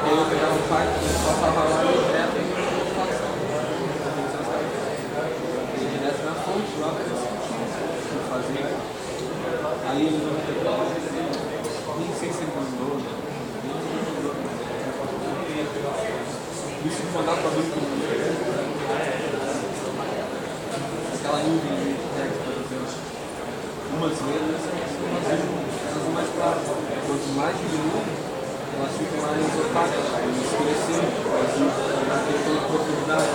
aí eu pegava o pai, passava lá direto e não direto na fonte, lá para fazer. Aí ele nem sei se ele mandou, isso mandava para mim aquela nuvem de texto, por exemplo. Umas letras são mais claras. Quanto mais diminui, elas ficam mais opacas, elas escurecendo, elas não têm toda a profundidade.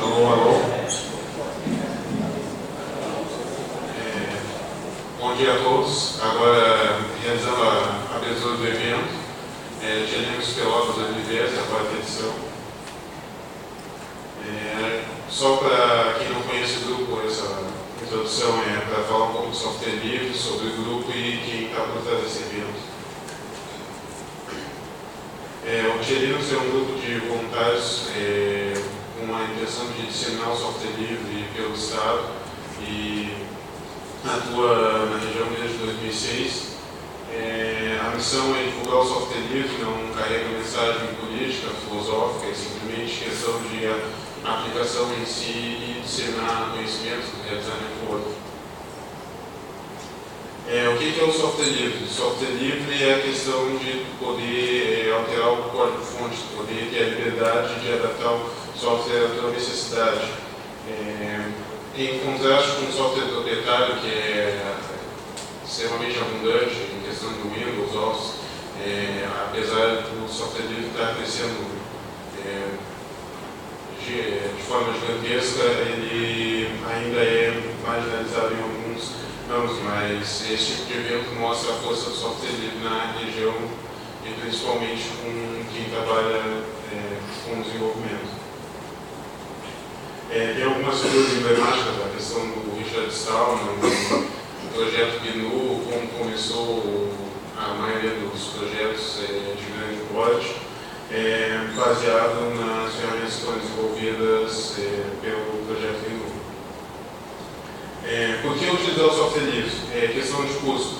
Alô, alô. Bom dia a todos. Agora, realizando a abertura do evento, Gelinhos Pelotas Aniversário, a quarta edição. Só para quem não conhece o grupo, essa introdução é para falar um pouco do software livre, sobre o grupo e quem está por trás desse evento. O Gelinhos é um grupo de voluntários com a intenção de disseminar o software livre pelo Estado e atua na região desde 2006. A missão é divulgar o software livre, não carrega mensagem política, filosófica, é simplesmente questão de aplicação em si e disseminar conhecimento, realizar network. O que é o software livre? O software livre é a questão de poder alterar o código-fonte, poder ter a liberdade de adaptar o software à tua necessidade. Em contraste com o software proprietário, que é extremamente abundante em questão do Windows, Office, apesar do software livre estar crescendo de forma gigantesca, ele ainda é marginalizado em alguns ramos, mas esse tipo de evento mostra a força do software livre na região e principalmente com quem trabalha com desenvolvimento. Tem algumas figuras emblemáticas, a questão do Richard Stallman, o projeto GNU, como começou a maioria dos projetos de grande porte, baseado nas ferramentas que foram desenvolvidas pelo projeto GNU. Por que utilizar o software livre? Questão de custo.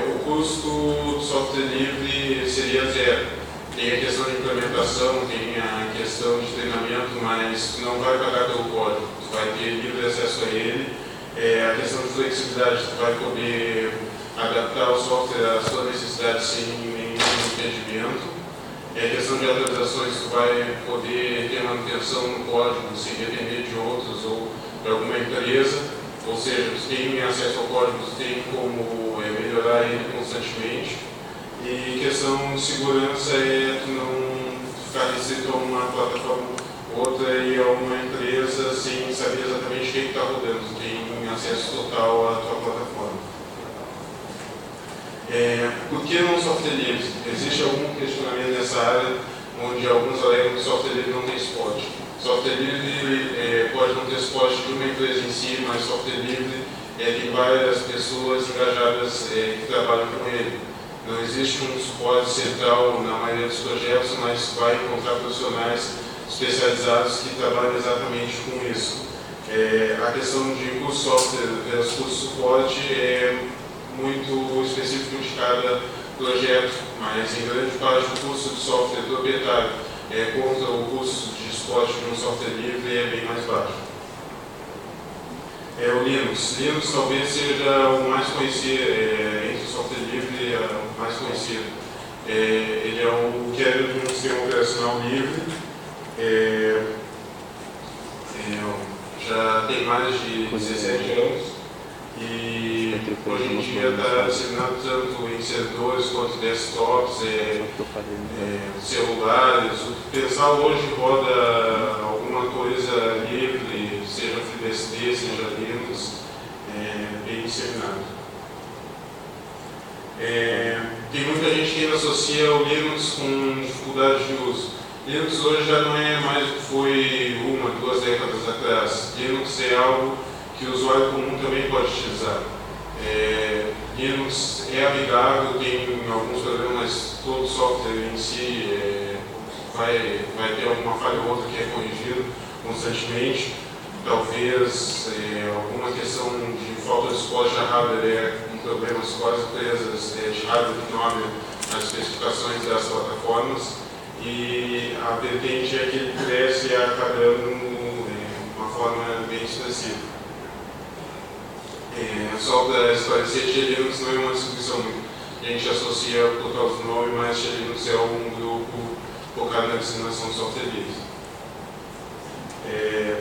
O custo do software livre seria zero. Tem a questão de implementação, tem a questão de treinamento, mas tu não vai pagar pelo código, tu vai ter livre acesso a ele. A questão de flexibilidade, tu vai poder adaptar o software às suas necessidades sem nenhum impedimento. A questão de atualizações, tu vai poder ter manutenção no código sem depender de outros ou de alguma empresa. Ou seja, tu tem acesso ao código, tu tem como melhorar ele constantemente. E questão de segurança tu não ficar restrito a uma plataforma ou outra e a uma empresa sem saber exatamente o que está rodando. Tu tem acesso total à tua plataforma. Por que não software livre? Existe algum questionamento nessa área onde alguns alegam que software livre não tem suporte. Software livre pode não ter suporte de uma empresa em si, mas software livre tem várias pessoas engajadas que trabalham com ele. Não existe um suporte central na maioria dos projetos, mas vai encontrar profissionais especializados que trabalham exatamente com isso. A questão de custo software versus custo suporte é muito específico de cada projeto, mas em grande parte o custo de software proprietário contra o custo de suporte de um software livre é bem mais baixo. O Linux. Linux talvez seja o mais conhecido, entre o software livre, o mais conhecido. Ele é o kernel de um sistema operacional livre. Já tem mais de 17 anos e hoje em dia está disseminado tanto em servidores quanto desktops, celulares. O que pensar hoje roda alguma coisa livre, seja FreeBSD, seja Linux, bem disseminado. Tem muita gente que ainda associa o Linux com dificuldade de uso. Linux hoje já não é mais o que foi 1, 2 décadas atrás. Linux é algo que o usuário comum também pode utilizar. Linux é amigável, tem alguns problemas, mas todo software em si vai ter alguma falha ou outra que é corrigido constantemente. Talvez alguma questão de falta de suporte a hardware com problemas com as empresas de hardware que não abrem as especificações das plataformas, e a vertente é que ele cresce acabando de uma forma bem expressiva. Só para esclarecer, Linux não é uma distribuição que a gente associa por causa do nome, mas Linux é um grupo focado na disseminação de software livre.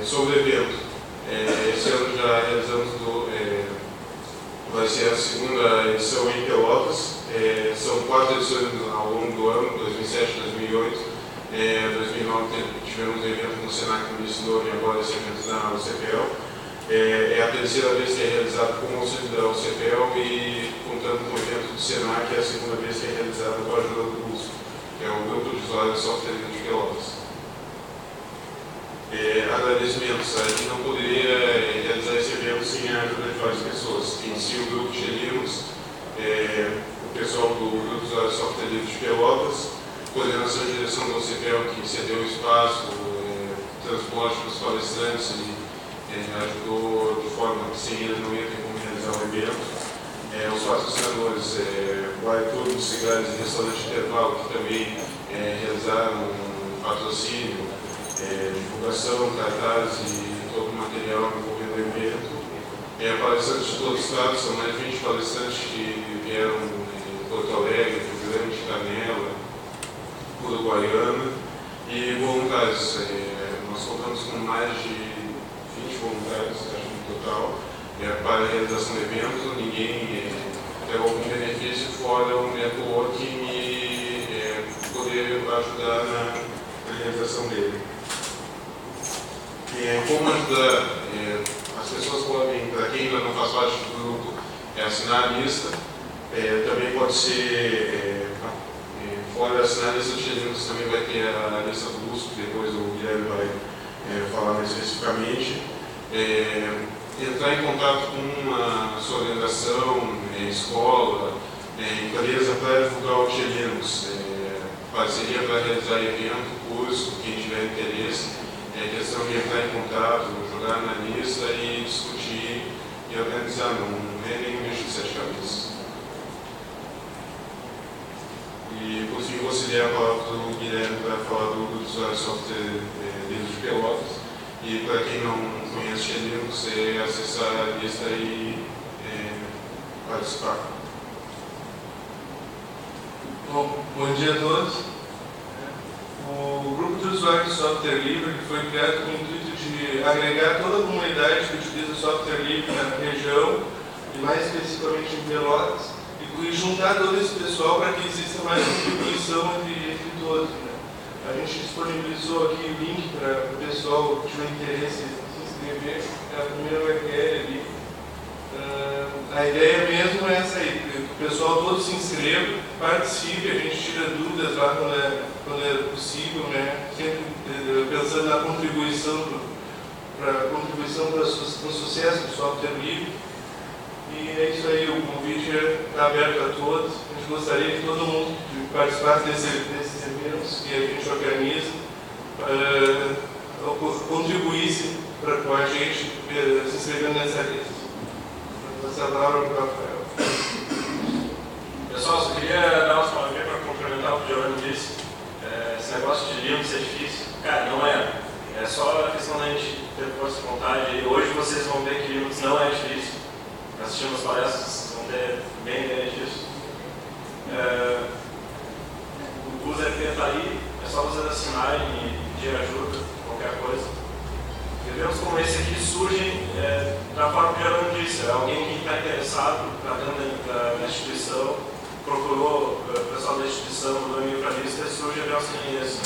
Sobre o evento, esse ano já realizamos, vai ser a segunda edição em Pelotas. São 4 edições ao longo do ano, 2007, 2008, 2009 tivemos um evento no Senac no início do ano e agora esse evento na UCPEL. É a terceira vez que é realizado com o auxílio da UCPEL e contando com o evento do Senac, é a segunda vez que é realizado com a ajuda do GUSP, que é o Grupo de Usuários de Software de Pelotas. Agradecimentos, a gente não poderia realizar esse evento sem a ajuda de várias pessoas. Em si, o grupo de Linux, o pessoal do Grupo de Usuários de Software Livre de Pelotas, coordenação e direção da UCPEL, que cedeu espaço, transporte para os palestrantes e ajudou de forma que sem eles não ia ter como realizar o evento. Os patrocinadores, Guaituru, Cigares e Restaurante Intervalo, que também realizaram um patrocínio, divulgação, cartaz e todo o material envolvendo o evento. Palestrantes de todo o estado, são mais de 20 palestrantes que vieram de Porto Alegre, Rio Grande, Canela, Uruguaiana, e voluntários. Nós contamos com mais de 20 voluntários, acho, no total, para a realização do evento. Ninguém tem algum benefício fora o networking e poder ajudar na realização dele. Como ajudar? As pessoas podem, para quem ainda não faz parte do grupo, assinar a lista. Também pode ser, fora assinar a lista de Linux, também vai ter a lista do GUSP, depois o Guilherme vai falar mais especificamente. Entrar em contato com a sua organização, escola, empresa para divulgar o Linux, parceria para realizar evento, curso, quem tiver interesse. Questão de entrar em contato, jogar na lista e discutir e organizar, não é nenhum bicho de 7 cabeças. E por fim, vou ceder a palavra para o Guilherme para falar do Grupo de Usuários de Software Livre de Pelotas. E para quem não conhece Linux, acessar a lista e participar. Bom dia a todos. O Grupo de Usuários de Software Livre foi criado com o intuito de agregar toda a comunidade que utiliza software livre na região, e mais especificamente em Pelotas, e juntar todo esse pessoal para que exista mais distribuição entre todos. A gente disponibilizou aqui o link para o pessoal que tiver interesse em se inscrever, é a primeira URL ali. A ideia mesmo é essa aí, que o pessoal todo se inscreva, participe, a gente tira dúvidas lá quando é possível, sempre pensando na contribuição para o sucesso do software livre. E é isso aí, o convite está aberto a todos. A gente gostaria que todo mundo que participasse desses eventos que a gente organiza contribuísse com a gente se inscrevendo nessa lista. Essa palavra para o Rafael. Pessoal, só queria dar umas palavrinhas para complementar o que o Giovanni disse. Esse negócio de Linux é difícil. Cara, não é. É só a questão da gente ter força de vontade. E hoje vocês vão ver que Linux não é difícil. Assistindo as palestras, vocês vão ter bem ideia disso. O USEP está aí, é só vocês assinarem e pedir ajuda, qualquer coisa. Eventos como esse aqui surgem da forma que o Giovanni disse, alguém que está interessado, está dentro da instituição, procurou o pessoal da instituição, do e-mail para a lista, surge eventos como esse.